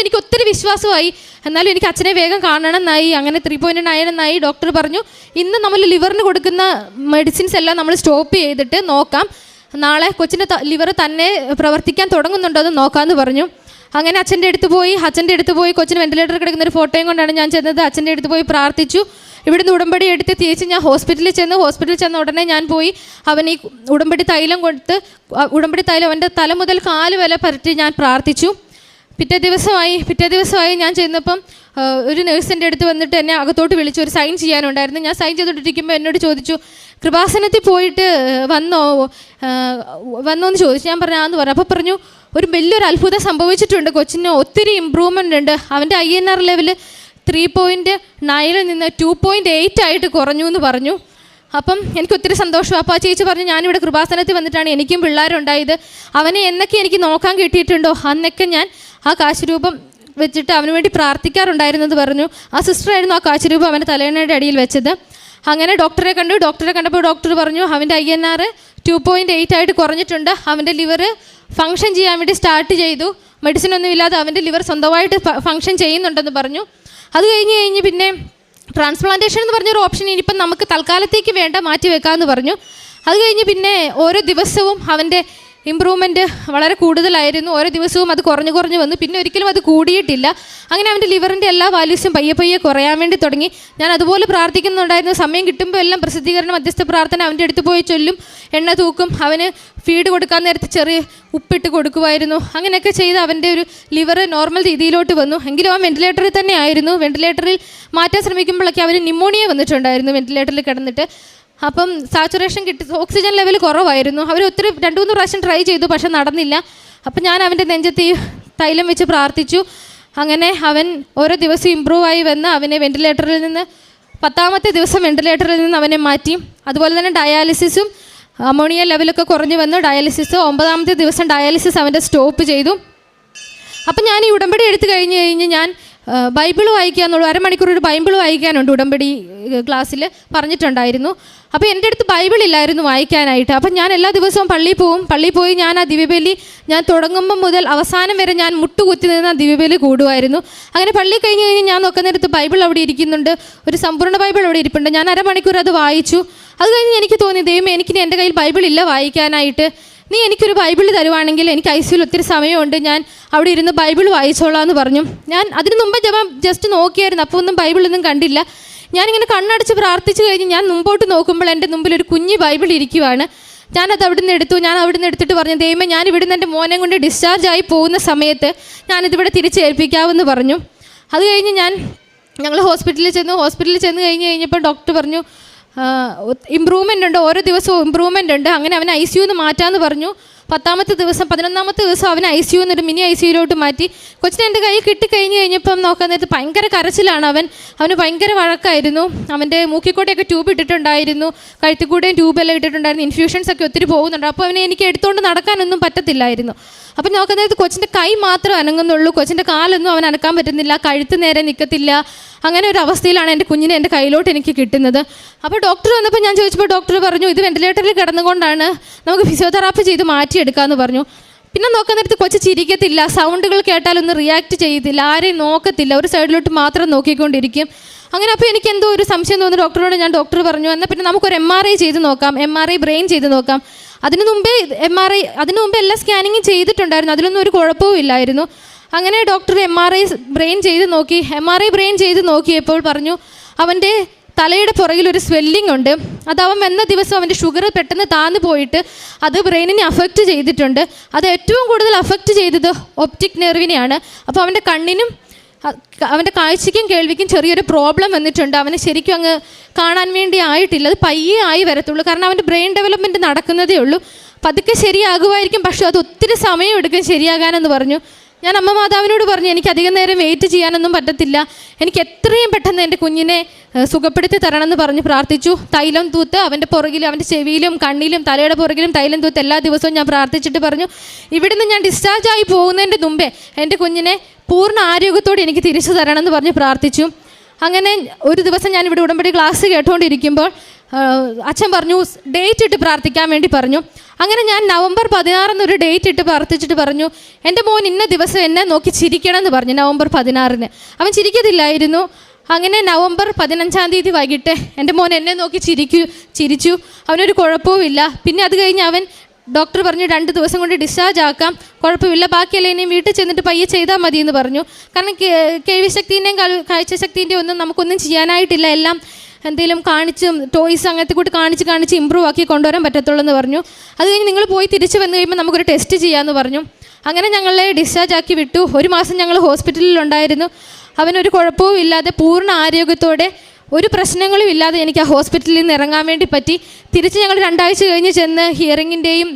എനിക്ക് ഒത്തിരി വിശ്വാസമായി. എന്നാലും എനിക്ക് അച്ഛനെ വേഗം കാണണം എന്നായി. അങ്ങനെ 3.9 എന്നായി. ഡോക്ടർ പറഞ്ഞു ഇന്ന് നമ്മൾ ലിവറിന് കൊടുക്കുന്ന മെഡിസിൻസ് എല്ലാം നമ്മൾ സ്റ്റോപ്പ് ചെയ്തിട്ട് നോക്കാം, നാളെ കൊച്ചിൻ്റെ ലിവർ തന്നെ പ്രവർത്തിക്കാൻ തുടങ്ങുന്നുണ്ടോ എന്ന് നോക്കാമെന്ന് പറഞ്ഞു. അങ്ങനെ അച്ഛൻ്റെ അടുത്ത് പോയി കൊച്ചിന് വെന്റിലേറ്റർ കിടക്കുന്ന ഒരു ഫോട്ടോയും കൊണ്ടാണ് ഞാൻ ചെന്നത്. അച്ഛൻ്റെ അടുത്ത് പോയി പ്രാർത്ഥിച്ചു. ഇവിടുന്ന് ഉടമ്പടി എടുത്ത് തിരിച്ച് ഞാൻ ഹോസ്പിറ്റലിൽ ചെന്ന ഉടനെ ഞാൻ പോയി അവൻ ഈ ഉടമ്പടി തൈലം അവൻ്റെ തല മുതൽ കാല് വരെ പരറ്റി ഞാൻ പ്രാർത്ഥിച്ചു. പിറ്റേ ദിവസമായി ഞാൻ ചെന്നപ്പം ഒരു നേഴ്സിൻ്റെ അടുത്ത് വന്നിട്ട് എന്നെ അകത്തോട്ട് വിളിച്ചു, ഒരു സൈൻ ചെയ്യാനുണ്ടായിരുന്നു. ഞാൻ സൈൻ ചെയ്തുകൊണ്ടിരിക്കുമ്പോൾ എന്നോട് ചോദിച്ചു കൃപാസനത്തിൽ പോയിട്ട് വന്നോന്ന് ചോദിച്ചു. ഞാൻ പറഞ്ഞു പറഞ്ഞു. അപ്പോൾ പറഞ്ഞു ഒരു വലിയൊരു അത്ഭുതം സംഭവിച്ചിട്ടുണ്ട്, കൊച്ചിന് ഒത്തിരി ഇമ്പ്രൂവ്മെൻ്റ് ഉണ്ട്, അവൻ്റെ INR ലെവൽ 3.9 നിന്ന് 2.8 ആയിട്ട് കുറഞ്ഞു എന്ന് പറഞ്ഞു. അപ്പം എനിക്ക് ഒത്തിരി സന്തോഷം. അപ്പോൾ ആ ചേച്ചി പറഞ്ഞു ഞാനിവിടെ കൃപാസനത്തിൽ വന്നിട്ടാണ് എനിക്കും പിള്ളേരുണ്ടായത്, അവനെ എന്നൊക്കെ എനിക്ക് നോക്കാൻ കിട്ടിയിട്ടുണ്ടോ അന്നൊക്കെ ഞാൻ ആ കാശുരൂപം വെച്ചിട്ട് അവന് വേണ്ടി പ്രാർത്ഥിക്കാറുണ്ടായിരുന്നത് പറഞ്ഞു. ആ സിസ്റ്ററായിരുന്നു ആ കാശുരൂപം അവൻ്റെ തലയണയുടെ അടിയിൽ വെച്ചത്. അങ്ങനെ ഡോക്ടറെ കണ്ടപ്പോൾ ഡോക്ടർ പറഞ്ഞു അവൻ്റെ INR 2.8 ആയിട്ട് കുറഞ്ഞിട്ടുണ്ട്, അവൻ്റെ ലിവർ ഫങ്ഷൻ ചെയ്യാൻ വേണ്ടി സ്റ്റാർട്ട് ചെയ്തു, മെഡിസിൻ ഒന്നും ഇല്ലാതെ അവൻ്റെ ലിവർ സ്വന്തമായിട്ട് ഫങ്ഷൻ ചെയ്യുന്നുണ്ടെന്ന് പറഞ്ഞു. അത് കഴിഞ്ഞ് പിന്നെ ട്രാൻസ്പ്ലാന്റേഷൻ എന്ന് പറഞ്ഞൊരു ഓപ്ഷൻ ഇനിയിപ്പം നമുക്ക് തൽക്കാലത്തേക്ക് വേണ്ട മാറ്റി വെക്കാമെന്ന് പറഞ്ഞു. അത് കഴിഞ്ഞ് പിന്നെ ഓരോ ദിവസവും അവൻ്റെ ഇമ്പ്രൂവ്മെൻറ്റ് വളരെ കൂടുതലായിരുന്നു. ഓരോ ദിവസവും അത് കുറഞ്ഞു വന്നു. പിന്നെ ഒരിക്കലും അത് കൂടിയിട്ടില്ല. അങ്ങനെ അവൻ്റെ ലിവറിൻ്റെ എല്ലാ വാല്യൂസും പയ്യെ കുറയാൻ വേണ്ടി തുടങ്ങി. ഞാൻ അതുപോലെ പ്രാർത്ഥിക്കുന്നുണ്ടായിരുന്നു. സമയം കിട്ടുമ്പോൾ എല്ലാം പ്രസിദ്ധീകരണ മധ്യസ്ഥ പ്രാർത്ഥന അവൻ്റെ അടുത്ത് പോയി ചൊല്ലും, എണ്ണ തൂക്കും, അവന് ഫീഡ് കൊടുക്കാൻ നേരത്ത് ചെറിയ ഉപ്പിട്ട് കൊടുക്കുമായിരുന്നു. അങ്ങനെയൊക്കെ ചെയ്ത് അവൻ്റെ ഒരു ലിവർ നോർമൽ രീതിയിലോട്ട് വന്നു. എങ്കിലും അവൻ വെൻറ്റിലേറ്ററിൽ തന്നെ ആയിരുന്നു. വെൻറ്റിലേറ്ററിൽ മാറ്റാൻ ശ്രമിക്കുമ്പോഴൊക്കെ അവന് ന്യൂമോണിയ വന്നിട്ടുണ്ടായിരുന്നു വെൻറ്റിലേറ്ററിൽ കിടന്നിട്ട്. അപ്പം സാച്ചുറേഷൻ ഓക്സിജൻ ലെവൽ കുറവായിരുന്നു. അവർ ഒത്തിരി 2-3 പ്രാവശ്യം ട്രൈ ചെയ്തു, പക്ഷെ നടന്നില്ല. അപ്പം ഞാൻ അവൻ്റെ നെഞ്ചത്ത് തൈലം വെച്ച് പ്രാർത്ഥിച്ചു. അങ്ങനെ അവൻ ഓരോ ദിവസവും ഇമ്പ്രൂവ് ആയി വന്ന് അവനെ വെൻറ്റിലേറ്ററിൽ നിന്ന് 10ാമത്തെ ദിവസം വെൻറ്റിലേറ്ററിൽ നിന്ന് അവനെ മാറ്റി. അതുപോലെ തന്നെ ഡയാലിസിസും അമോണിയ ലെവലൊക്കെ കുറഞ്ഞു വന്നു. ഡയാലിസിസ് 9ാമത്തെ ദിവസം ഡയാലിസിസ് അവൻ്റെ സ്റ്റോപ്പ് ചെയ്തു. അപ്പം ഞാൻ ഈ ഉടമ്പടി എടുത്തു കഴിഞ്ഞ് ഞാൻ ബൈബിൾ വായിക്കാന്നുള്ളൂ. അരമണിക്കൂർ ഒരു ബൈബിൾ വായിക്കാനുണ്ട് ഉടമ്പടി ക്ലാസ്സിൽ പറഞ്ഞിട്ടുണ്ടായിരുന്നു. അപ്പോൾ എൻ്റെ അടുത്ത് ബൈബിൾ ഇല്ലായിരുന്നു വായിക്കാനായിട്ട്. അപ്പം ഞാൻ എല്ലാ ദിവസവും പള്ളിയിൽ പോയി ഞാൻ ആ ദിവ്യബലി ഞാൻ തുടങ്ങുമ്പോൾ മുതൽ അവസാനം വരെ ഞാൻ മുട്ടുകുത്തി നിന്ന് ആ ദിവ്യബലി കൂടുമായിരുന്നു. അങ്ങനെ പള്ളി കഴിഞ്ഞ് ഞാൻ നോക്കുന്നിടത്ത് ബൈബിൾ അവിടെ ഇരിക്കുന്നുണ്ട്, ഒരു സമ്പൂർണ്ണ ബൈബിൾ അവിടെ ഇരിപ്പുണ്ട്. ഞാൻ അരമണിക്കൂർ അത് വായിച്ചു. അത് കഴിഞ്ഞ് എനിക്ക് തോന്നി, ദൈവമേ, എനിക്കിനി എൻ്റെ കയ്യിൽ ബൈബിൾ ഇല്ല വായിക്കാനായിട്ട്. നീ എനിക്കൊരു ബൈബിൾ തരുവാണെങ്കിൽ, എനിക്ക് ICUയിൽ ഒത്തിരി സമയമുണ്ട്, ഞാൻ അവിടെ ഇരുന്ന് ബൈബിൾ വായിച്ചോളാം എന്ന് പറഞ്ഞു. ഞാൻ അതിന് മുമ്പ് ജസ്റ്റ് നോക്കിയായിരുന്നു. അപ്പോൾ ഒന്നും ബൈബിളൊന്നും കണ്ടില്ല. ഞാനിങ്ങനെ കണ്ണടച്ച് പ്രാർത്ഥിച്ച് കഴിഞ്ഞ് ഞാൻ മുമ്പോട്ട് നോക്കുമ്പോൾ എൻ്റെ മുമ്പിൽ ഒരു കുഞ്ഞ് ബൈബിൾ ഇരിക്കുവാണ്. ഞാനത് അവിടുന്ന് എടുത്തിട്ട് പറഞ്ഞു, ദൈവമേ, ഞാൻ ഇവിടുന്ന് എൻ്റെ മോനെ കൊണ്ട് ഡിസ്ചാർജ് ആയി പോകുന്ന സമയത്ത് ഞാനിതിവിടെ തിരിച്ചേൽപ്പിക്കാമെന്ന് പറഞ്ഞു. അത് കഴിഞ്ഞ് ഞങ്ങൾ ഹോസ്പിറ്റലിൽ ചെന്ന് കഴിഞ്ഞപ്പോൾ ഡോക്ടർ പറഞ്ഞു, ഇമ്പ്രൂവ്മെൻ്റ് ഉണ്ട്, ഓരോ ദിവസവും ഇമ്പ്രൂവ്മെൻ്റ് ഉണ്ട്. അങ്ങനെ അവനെ ICUന്ന് മാറ്റാമെന്ന് പറഞ്ഞു. 10ാമത്തെ ദിവസം 11ാമത്തെ ദിവസം അവനെ ICUന്ന് ഒരു മിനി ICUയിലോട്ട് മാറ്റി. കൊച്ചിനെ എൻ്റെ കയ്യിൽ കിട്ടിക്കഴിഞ്ഞപ്പം നോക്കാൻ നേരത്ത് ഭയങ്കര കരച്ചിലാണ്. അവന് ഭയങ്കര വഴക്കായിരുന്നു. അവൻ്റെ മൂക്കിക്കൂടെയൊക്കെ ട്യൂബ് ഇട്ടിട്ടുണ്ടായിരുന്നു, കഴുത്തിക്കൂടെയും ട്യൂബെല്ലാം ഇട്ടിട്ടുണ്ടായിരുന്നു. ഇൻഫ്യൂഷൻസ് ഒക്കെ ഒത്തിരി പോകുന്നുണ്ട്. അപ്പോൾ അവനെ എനിക്ക് എടുത്തുകൊണ്ട് നടക്കാനൊന്നും പറ്റത്തില്ലായിരുന്നു. അപ്പം നോക്കാൻ നേരത്ത് കൊച്ചിൻ്റെ കൈ മാത്രം അനങ്ങുന്നുള്ളൂ, കൊച്ചിൻ്റെ കാലൊന്നും അവൻ അനക്കാൻ പറ്റുന്നില്ല, കഴുത്ത് നേരെ നിൽക്കത്തില്ല. അങ്ങനെ ഒരു അവസ്ഥയിലാണ് എൻ്റെ കുഞ്ഞിനെ എൻ്റെ കയ്യിലോട്ട് എനിക്ക് കിട്ടുന്നത്. അപ്പോൾ ഡോക്ടർ വന്നപ്പോൾ ഞാൻ ചോദിച്ചപ്പോൾ ഡോക്ടർ പറഞ്ഞു, ഇത് വെൻറ്റിലേറ്ററിൽ കിടന്നുകൊണ്ടാണ്, നമുക്ക് ഫിസിയോതെറാപ്പി ചെയ്ത് മാറ്റിയെടുക്കാമെന്ന് പറഞ്ഞു. പിന്നെ നോക്കാൻ നേരത്ത് കൊച്ച് ചിരിക്കത്തില്ല, സൗണ്ടുകൾ കേട്ടാലൊന്നും റിയാക്ട് ചെയ്യത്തില്ല, ആരെയും നോക്കത്തില്ല, ഒരു സൈഡിലോട്ട് മാത്രം നോക്കിക്കൊണ്ടിരിക്കും. അങ്ങനെ അപ്പോൾ എനിക്ക് എന്തോ ഒരു സംശയം തോന്നുന്നു. ഡോക്ടർ പറഞ്ഞു, എന്നാൽ പിന്നെ നമുക്കൊരു MRI ചെയ്ത് നോക്കാം, MRI ബ്രെയിൻ ചെയ്ത് നോക്കാം. അതിനു മുമ്പേ എല്ലാ സ്കാനിങ്ങും ചെയ്തിട്ടുണ്ടായിരുന്നു, അതിലൊന്നും ഒരു കുഴപ്പവും ഇല്ലായിരുന്നു. അങ്ങനെ ഡോക്ടർ MRI ബ്രെയിൻ ചെയ്ത് നോക്കിയപ്പോൾ പറഞ്ഞു, അവൻ്റെ തലയുടെ പുറകിൽ ഒരു സ്വെല്ലിംഗ് ഉണ്ട്. അത് അവൻ വന്ന ദിവസം അവൻ്റെ ഷുഗർ പെട്ടെന്ന് താന്നു പോയിട്ട് അത് ബ്രെയിനിനെ അഫക്റ്റ് ചെയ്തിട്ടുണ്ട്. അത് ഏറ്റവും കൂടുതൽ അഫക്റ്റ് ചെയ്തത് ഒപ്റ്റിക് നെർവിനെയാണ്. അപ്പോൾ അവൻ്റെ കണ്ണിനും അവൻ്റെ കാഴ്ചയ്ക്കും കേൾവിക്കും ചെറിയൊരു പ്രോബ്ലം വന്നിട്ടുണ്ട്. അവന് ശരിക്കും അങ്ങ് കാണാൻ വേണ്ടി ആയിട്ടില്ല, അത് പയ്യെ ആയി വരത്തുള്ളൂ. കാരണം അവൻ്റെ ബ്രെയിൻ ഡെവലപ്മെൻറ്റ് നടക്കുന്നതേ ഉള്ളൂ. പതുക്കെ ശരിയാകുമായിരിക്കും, പക്ഷേ അത് ഒത്തിരി സമയം എടുക്കും ശരിയാകാനെന്ന് പറഞ്ഞു. ഞാൻ അമ്മ മാതാവിനോട് പറഞ്ഞു, എനിക്ക് അധികം നേരം വെയിറ്റ് ചെയ്യാനൊന്നും പറ്റത്തില്ല, എനിക്ക് എത്രയും പെട്ടെന്ന് എൻ്റെ കുഞ്ഞിനെ സുഖപ്പെടുത്തി തരണമെന്ന് പറഞ്ഞ് പ്രാർത്ഥിച്ചു. തൈലം തൂത്ത് അവൻ്റെ പുറകിലും അവൻ്റെ ചെവിയിലും കണ്ണിലും തലയുടെ പുറകിലും തൈലം തൂത്ത് എല്ലാ ദിവസവും ഞാൻ പ്രാർത്ഥിച്ചിട്ട് പറഞ്ഞു, ഇവിടുന്ന് ഞാൻ ഡിസ്ചാർജ് ആയി പോകുന്നതിൻ്റെ മുമ്പേ എൻ്റെ കുഞ്ഞിനെ പൂർണ്ണ ആരോഗ്യത്തോടെ എനിക്ക് തിരിച്ചു തരണമെന്ന് പറഞ്ഞ് പ്രാർത്ഥിച്ചു. അങ്ങനെ ഒരു ദിവസം ഞാൻ ഇവിടെ ഉടമ്പടി ക്ലാസ് കേട്ടുകൊണ്ടിരിക്കുമ്പോൾ അച്ഛൻ പറഞ്ഞു, ഡേറ്റ് ഇട്ട് പ്രാർത്ഥിക്കാൻ വേണ്ടി പറഞ്ഞു. അങ്ങനെ ഞാൻ നവംബർ 16 ഡേറ്റ് ഇട്ട് പ്രാർത്ഥിച്ചിട്ട് പറഞ്ഞു, എൻ്റെ മോൻ ഇന്ന ദിവസം എന്നെ നോക്കി ചിരിക്കണം എന്ന് പറഞ്ഞു. നവംബർ 16 അവൻ ചിരിക്കത്തില്ലായിരുന്നു. അങ്ങനെ നവംബർ 15 വൈകിട്ട് എൻ്റെ മോൻ എന്നെ നോക്കി ചിരിച്ചു. അവനൊരു കുഴപ്പവുമില്ല. പിന്നെ അത് കഴിഞ്ഞ് അവൻ ഡോക്ടർ പറഞ്ഞു 2 ദിവസം കൊണ്ട് ഡിസ്ചാർജ് ആക്കാം, കുഴപ്പമില്ല, ബാക്കിയല്ല ഇനിയും വീട്ടിൽ ചെന്നിട്ട് പയ്യെ ചെയ്താൽ മതി എന്ന് പറഞ്ഞു. കാരണം കേൾവി ശക്തിൻ്റെയും കാഴ്ചശക്തിൻ്റെയും ഒന്നും നമുക്കൊന്നും ചെയ്യാനായിട്ടില്ല, എല്ലാം എന്തെങ്കിലും കാണിച്ചും ടോയ്സ് അങ്ങനത്തെ കൂട്ട് കാണിച്ച് ഇമ്പ്രൂവ് ആക്കി കൊണ്ടുവരാൻ പറ്റത്തുള്ളൂ എന്ന് പറഞ്ഞു. അത് കഴിഞ്ഞ് നിങ്ങൾ പോയി തിരിച്ച് വന്നു കഴിയുമ്പോൾ നമുക്കൊരു ടെസ്റ്റ് ചെയ്യാമെന്ന് പറഞ്ഞു. അങ്ങനെ ഞങ്ങളെ ഡിസ്ചാർജ് ആക്കി വിട്ടു. 1 മാസം ഞങ്ങൾ ഹോസ്പിറ്റലിലുണ്ടായിരുന്നു. അവനൊരു കുഴപ്പവും ഇല്ലാതെ പൂർണ്ണ ആരോഗ്യത്തോടെ ഒരു പ്രശ്നങ്ങളും ഇല്ലാതെ എനിക്ക് ആ ഹോസ്പിറ്റലിൽ നിന്ന് ഇറങ്ങാൻ വേണ്ടി പറ്റി. തിരിച്ച് ഞങ്ങൾ 2 ആഴ്ച കഴിഞ്ഞ് ചെന്ന് ഹിയറിങ്ങിൻ്റെയും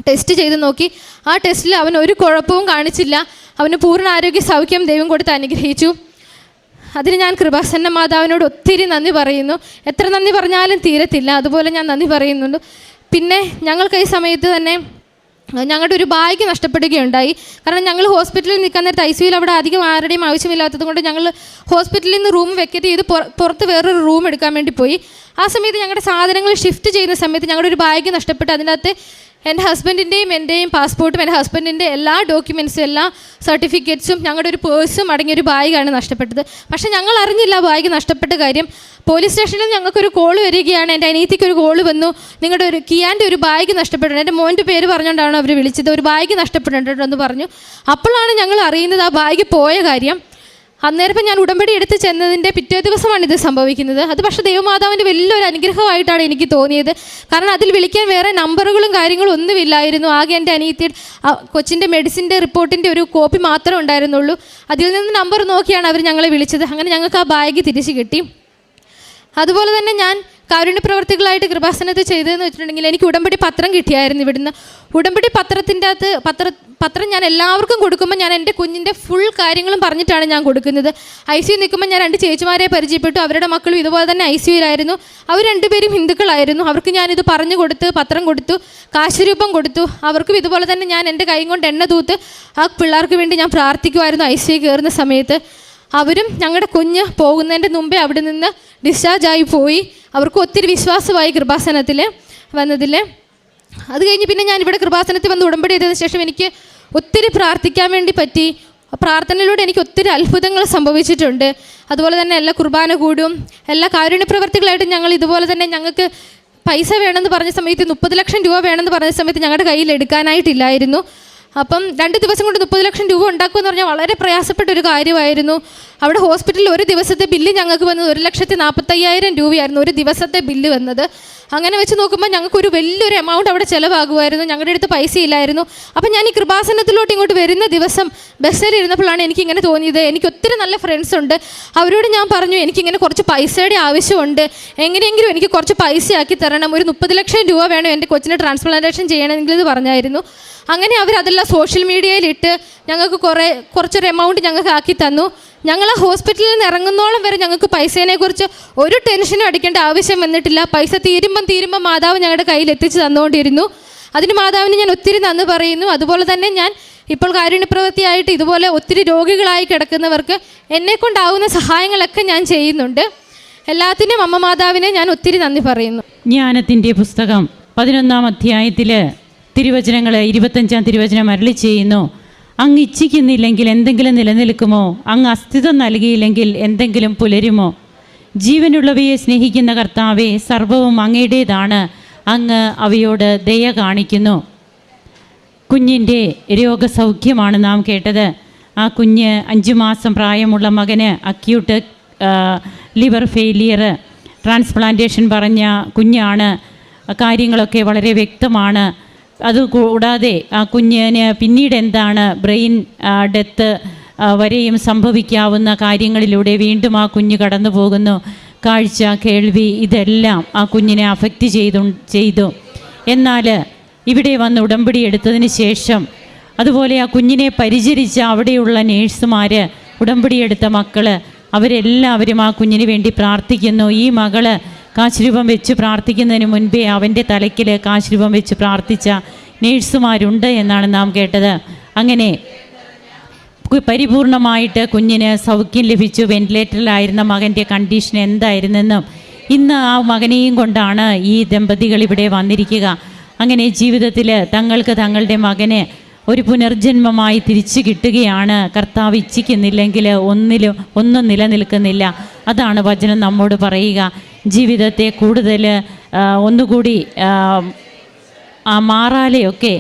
ടെസ്റ്റ് ചെയ്ത് നോക്കി. ആ ടെസ്റ്റിൽ അവൻ ഒരു കുഴപ്പവും കാണിച്ചില്ല. അവന് പൂർണ്ണ ആരോഗ്യ സൗഖ്യം ദൈവം കൊടുത്ത് അനുഗ്രഹിച്ചു. അതിന് ഞാൻ കൃപാസന്ന മാതാവിനോട് ഒത്തിരി നന്ദി പറയുന്നു. എത്ര നന്ദി പറഞ്ഞാലും തീരത്തില്ല, അതുപോലെ ഞാൻ നന്ദി പറയുന്നുണ്ട്. പിന്നെ ഞങ്ങൾക്ക് ഈ സമയത്ത് തന്നെ ഞങ്ങളുടെ ഒരു ബാഗ് നഷ്ടപ്പെടുകയുണ്ടായി. കാരണം ഞങ്ങൾ ഹോസ്പിറ്റലിൽ നിൽക്കാൻ നേരത്തെ ICUയിൽ അവിടെ അധികം ആരുടെയും ആവശ്യമില്ലാത്തത് കൊണ്ട് ഞങ്ങൾ ഹോസ്പിറ്റലിൽ നിന്ന് റൂം വെക്കറ്റ് ചെയ്ത് പുറത്ത് വേറൊരു റൂം എടുക്കാൻ വേണ്ടി പോയി. ആ സമയത്ത് ഞങ്ങളുടെ സാധനങ്ങൾ ഷിഫ്റ്റ് ചെയ്യുന്ന സമയത്ത് ഞങ്ങളുടെ ഒരു ബാഗ് നഷ്ടപ്പെട്ട് അതിനകത്ത് എൻ്റെ ഹസ്ബൻഡിൻ്റെയും എൻ്റെയും പാസ്പോർട്ടും എൻ്റെ ഹസ്ബൻഡിൻ്റെ എല്ലാ ഡോക്യുമെൻറ്റ്സും എല്ലാ സർട്ടിഫിക്കറ്റ്സും ഞങ്ങളുടെ ഒരു പേഴ്സും അടങ്ങിയൊരു ബാഗാണ് നഷ്ടപ്പെട്ടത്. പക്ഷേ ഞങ്ങൾ അറിഞ്ഞില്ല ബാഗ് നഷ്ടപ്പെട്ട കാര്യം. പോലീസ് സ്റ്റേഷനിൽ ഞങ്ങൾക്കൊരു കോൾ വരികയാണ്. എൻ്റെ അനിയത്തിക്ക് ഒരു കോൾ വന്നു, നിങ്ങളുടെ ഒരു കിയാൻ്റെ ഒരു ബാഗ് നഷ്ടപ്പെട്ടിട്ടുണ്ട്. എൻ്റെ മോൻ്റെ പേര് പറഞ്ഞുകൊണ്ടാണ് അവർ വിളിച്ചത്. ഒരു ബാഗ് നഷ്ടപ്പെട്ടിട്ടുണ്ടെന്ന് പറഞ്ഞു. അപ്പോഴാണ് ഞങ്ങൾ അറിയുന്നത് ആ ബാഗ് പോയ കാര്യം. അന്നേരം ഞാൻ ഉടമ്പടി എടുത്ത് ചെന്നതിൻ്റെ പിറ്റേ ദിവസമാണ് ഇത് സംഭവിക്കുന്നത്. അത് പക്ഷേ ദൈവമാതാവിൻ്റെ വലിയൊരു അനുഗ്രഹമായിട്ടാണ് എനിക്ക് തോന്നിയത്. കാരണം അതിൽ വിളിക്കാൻ വേറെ നമ്പറുകളും കാര്യങ്ങളും ഒന്നുമില്ലായിരുന്നു. ആകെ എൻ്റെ അനിയത്തിയുടെ കൊച്ചിൻ്റെ മെഡിസിൻ്റെ റിപ്പോർട്ടിൻ്റെ ഒരു കോപ്പി മാത്രമേ ഉണ്ടായിരുന്നുള്ളൂ. അതിൽ നിന്ന് നമ്പർ നോക്കിയാണ് അവർ ഞങ്ങളെ വിളിച്ചത്. അങ്ങനെ ഞങ്ങൾക്ക് ആ ബാഗ് തിരിച്ച് കിട്ടി. അതുപോലെ തന്നെ ഞാൻ കാരുണ്യ പ്രവർത്തികളായിട്ട് കൃപാസനത്ത് ചെയ്തതെന്ന് വെച്ചിട്ടുണ്ടെങ്കിൽ എനിക്ക് ഉടമ്പടി പത്രം കിട്ടിയായിരുന്നു ഇവിടുന്ന്. ഉടമ്പടി പത്രത്തിൻ്റെ അകത്ത് പത്രം ഞാൻ എല്ലാവർക്കും കൊടുക്കുമ്പോൾ ഞാൻ എൻ്റെ കുഞ്ഞിൻ്റെ ഫുൾ കാര്യങ്ങളും പറഞ്ഞിട്ടാണ് ഞാൻ കൊടുക്കുന്നത്. ICU നിൽക്കുമ്പോൾ ഞാൻ 2 ചേച്ചിമാരെ പരിചയപ്പെട്ടു. അവരുടെ മക്കളും ഇതുപോലെ തന്നെ ICUയിലായിരുന്നു. അവർ 2 പേരും ഹിന്ദുക്കളായിരുന്നു. അവർക്ക് ഞാനിത് പറഞ്ഞു കൊടുത്ത് പത്രം കൊടുത്തു, കാശുരൂപം കൊടുത്തു. അവർക്കും ഇതുപോലെ തന്നെ ഞാൻ എൻ്റെ കൈ കൊണ്ട് എണ്ണ തൂത്ത് ആ പിള്ളേർക്ക് വേണ്ടി ഞാൻ പ്രാർത്ഥിക്കുമായിരുന്നു. ICU കയറുന്ന സമയത്ത് അവരും ഞങ്ങളുടെ കുഞ്ഞ് പോകുന്നതിൻ്റെ മുമ്പേ അവിടെ നിന്ന് ഡിസ്ചാർജായി പോയി. അവർക്ക് ഒത്തിരി വിശ്വാസമായി കൃപാസനത്തിൽ വന്നതിൽ. അത് കഴിഞ്ഞ് പിന്നെ ഞാൻ ഇവിടെ കൃപാസനത്തിൽ വന്ന് ഉടമ്പടി ചെയ്തതിന് ശേഷം എനിക്ക് ഒത്തിരി പ്രാർത്ഥിക്കാൻ വേണ്ടി പറ്റി. പ്രാർത്ഥനയിലൂടെ എനിക്ക് ഒത്തിരി അത്ഭുതങ്ങൾ സംഭവിച്ചിട്ടുണ്ട്. അതുപോലെ തന്നെ എല്ലാ കുർബാന കൂടും, എല്ലാ കാരുണ്യ പ്രവർത്തികളായിട്ടും ഞങ്ങൾ ഇതുപോലെ തന്നെ ഞങ്ങൾക്ക് പൈസ വേണമെന്ന് പറഞ്ഞ സമയത്ത് 30 ലക്ഷം രൂപ വേണമെന്ന് പറഞ്ഞ സമയത്ത് ഞങ്ങളുടെ കയ്യിൽ എടുക്കാനായിട്ടില്ലായിരുന്നു. അപ്പം 2 ദിവസം കൊണ്ട് 30 ലക്ഷം രൂപ ഉണ്ടാക്കുമെന്ന് പറഞ്ഞാൽ വളരെ പ്രയാസപ്പെട്ട ഒരു കാര്യമായിരുന്നു. അവിടെ ഹോസ്പിറ്റലിൽ ഒരു ദിവസത്തെ ബില്ല് ഞങ്ങൾക്ക് വന്നത് 1,45,000 രൂപയായിരുന്നു ഒരു ദിവസത്തെ ബില്ല് വന്നത്. അങ്ങനെ വെച്ച് നോക്കുമ്പോൾ ഞങ്ങൾക്കൊരു വലിയൊരു എമൗണ്ട് അവിടെ ചിലവാകുമായിരുന്നു. ഞങ്ങളുടെ അടുത്ത് പൈസ ഇല്ലായിരുന്നു. അപ്പം ഞാൻ ഈ കൃപാസനത്തിലോട്ട് ഇങ്ങോട്ട് വരുന്ന ദിവസം ബസ്സിൽ ഇരുന്നപ്പോഴാണ് എനിക്കിങ്ങനെ തോന്നിയത്. എനിക്ക് ഒത്തിരി നല്ല ഫ്രണ്ട്സ് ഉണ്ട്. അവരോട് ഞാൻ പറഞ്ഞു എനിക്കിങ്ങനെ കുറച്ച് പൈസയുടെ ആവശ്യമുണ്ട്, എങ്ങനെയെങ്കിലും എനിക്ക് കുറച്ച് പൈസ ആക്കി തരണം, ഒരു 30 ലക്ഷം രൂപ വേണം എൻ്റെ കൊച്ചിനെ ട്രാൻസ്പ്ലാന്റേഷൻ ചെയ്യണമെങ്കിൽ എന്ന് പറഞ്ഞായിരുന്നു. അങ്ങനെ അവരതെല്ലാം സോഷ്യൽ മീഡിയയിലിട്ട് ഞങ്ങൾക്ക് കുറച്ചൊരു എമൗണ്ട് ഞങ്ങൾക്ക് ആക്കി തന്നു. ഞങ്ങൾ ആ ഹോസ്പിറ്റലിൽ നിന്ന് ഇറങ്ങുന്നോളം വരെ ഞങ്ങൾക്ക് പൈസേനെക്കുറിച്ച് ഒരു ടെൻഷനും അടിക്കേണ്ട ആവശ്യം വന്നിട്ടില്ല. പൈസ തീരുമ്പം മാതാവ് ഞങ്ങളുടെ കയ്യിൽ എത്തിച്ച് തന്നുകൊണ്ടിരുന്നു. അതിന് മാതാവിന് ഞാൻ ഒത്തിരി നന്ദി പറയുന്നു. അതുപോലെ തന്നെ ഞാൻ ഇപ്പോൾ കാരുണ്യപ്രവൃത്തിയായിട്ട് ഇതുപോലെ ഒത്തിരി രോഗികളായി കിടക്കുന്നവർക്ക് എന്നെക്കൊണ്ടാവുന്ന സഹായങ്ങളൊക്കെ ഞാൻ ചെയ്യുന്നുണ്ട്. എല്ലാത്തിനും അമ്മ മാതാവിനെ ഞാൻ ഒത്തിരി നന്ദി പറയുന്നു. ജ്ഞാനത്തിൻ്റെ പുസ്തകം 11-ാം അധ്യായത്തിൽ തിരുവചനങ്ങൾ 25-ാം തിരുവചനം അരുളി ചെയ്യുന്നു, അങ്ങ് ഇച്ഛിക്കുന്നില്ലെങ്കിൽ എന്തെങ്കിലും നിലനിൽക്കുമോ? അങ്ങ് അസ്തിത്വം നൽകിയില്ലെങ്കിൽ എന്തെങ്കിലും പുലരുമോ? ജീവനുള്ളവയെ സ്നേഹിക്കുന്ന കർത്താവെ, സർവവും അങ്ങയുടേതാണ്. അങ്ങ് അവയോട് ദയ കാണിക്കുന്നു. കുഞ്ഞിൻ്റെ രോഗസൗഖ്യമാണ് നാം കേട്ടത്. ആ കുഞ്ഞ് 5 മാസം പ്രായമുള്ള മകന് അക്യൂട്ട് ലിവർ ഫെയിലിയർ, ട്രാൻസ്പ്ലാന്റേഷൻ പറഞ്ഞ കുഞ്ഞാണ്. കാര്യങ്ങളൊക്കെ വളരെ വ്യക്തമാണ്. അതുകൂടാതെ ആ കുഞ്ഞിന് പിന്നീട് എന്താണ് ബ്രെയിൻ ഡെത്ത് വരെയും സംഭവിക്കാവുന്ന കാര്യങ്ങളിലൂടെ വീണ്ടും ആ കുഞ്ഞ് കടന്നു പോകുന്നു. കാഴ്ച, കേൾവി ഇതെല്ലാം ആ കുഞ്ഞിനെ അഫക്റ്റ് ചെയ്തു. എന്നാൽ ഇവിടെ വന്ന് ഉടമ്പടി എടുത്തതിന് ശേഷം അതുപോലെ ആ കുഞ്ഞിനെ പരിചരിച്ച അവിടെയുള്ള നേഴ്സുമാർ, ഉടമ്പടി എടുത്ത മക്കൾ, അവരെല്ലാവരും ആ കുഞ്ഞിന് വേണ്ടി പ്രാർത്ഥിക്കുന്നു. ഈ മകള് കാശുരൂപം വെച്ച് പ്രാർത്ഥിക്കുന്നതിന് മുൻപേ അവൻ്റെ തലയ്ക്കിൽ കാശുരൂപം വെച്ച് പ്രാർത്ഥിച്ച നേഴ്സുമാരുണ്ട് എന്നാണ് നാം കേട്ടത്. അങ്ങനെ പരിപൂർണമായിട്ട് കുഞ്ഞിന് സൗഖ്യം ലഭിച്ചു. വെന്റിലേറ്ററിലായിരുന്ന മകൻ്റെ കണ്ടീഷൻ എന്തായിരുന്നെന്നും ഇന്ന് ആ മകനെയും കൊണ്ടാണ് ഈ ദമ്പതികൾ ഇവിടെ വന്നിരിക്കുക. അങ്ങനെ ജീവിതത്തിൽ തങ്ങൾക്ക് തങ്ങളുടെ മകന് ഒരു പുനർജന്മമായി തിരിച്ചു കിട്ടുകയാണ്. കർത്താവ് ഇച്ഛിക്കുന്നില്ലെങ്കിൽ ഒന്നും നിലനിൽക്കുന്നില്ല. അതാണ് വചനം നമ്മോട് പറയുക. ജീവിതത്തെ കൂടുതൽ ഒന്നുകൂടി ആ മാറാലെയൊക്കെ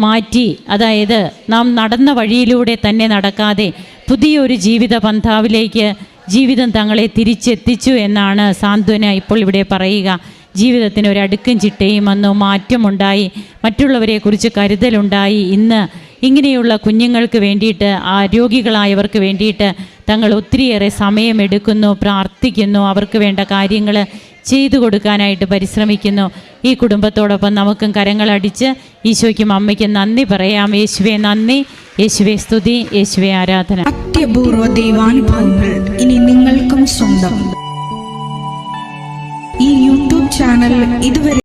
മാറ്റി, അതായത് നാം നടന്ന വഴിയിലൂടെ തന്നെ നടക്കാതെ പുതിയൊരു ജീവിത പന്ഥാവിലേക്ക് ജീവിതം തങ്ങളെ തിരിച്ചെത്തിച്ചു എന്നാണ് സാന്ത്വന ഇപ്പോൾ ഇവിടെ പറയുക. ജീവിതത്തിന് ഒരു അടുക്കും ചിട്ടയും വന്നു, മാറ്റമുണ്ടായി, മറ്റുള്ളവരെക്കുറിച്ച് കരുതലുണ്ടായി. ഇന്ന് ഇങ്ങനെയുള്ള കുഞ്ഞുങ്ങൾക്ക് വേണ്ടിയിട്ട്, രോഗികളായവർക്ക് വേണ്ടിയിട്ട് തങ്ങൾ ഒത്തിരിയേറെ സമയമെടുക്കുന്നു, പ്രാർത്ഥിക്കുന്നു, അവർക്ക് വേണ്ട കാര്യങ്ങൾ ചെയ്തു കൊടുക്കാനായിട്ട് പരിശ്രമിക്കുന്നു. ഈ കുടുംബത്തോടൊപ്പം നമുക്കും കരങ്ങളടിച്ച് ഈശോയ്ക്കും അമ്മയ്ക്കും നന്ദി പറയാം. യേശുവേ നന്ദി, യേശുവേ സ്തുതി, യേശുവേ ആരാധന. അത്യപൂർവ ദൈവാനുഭവങ്ങൾ ഇനി നിങ്ങൾക്കും സ്വന്തം. ഈ യൂട്യൂബ് ചാനൽ ഇതുവരെ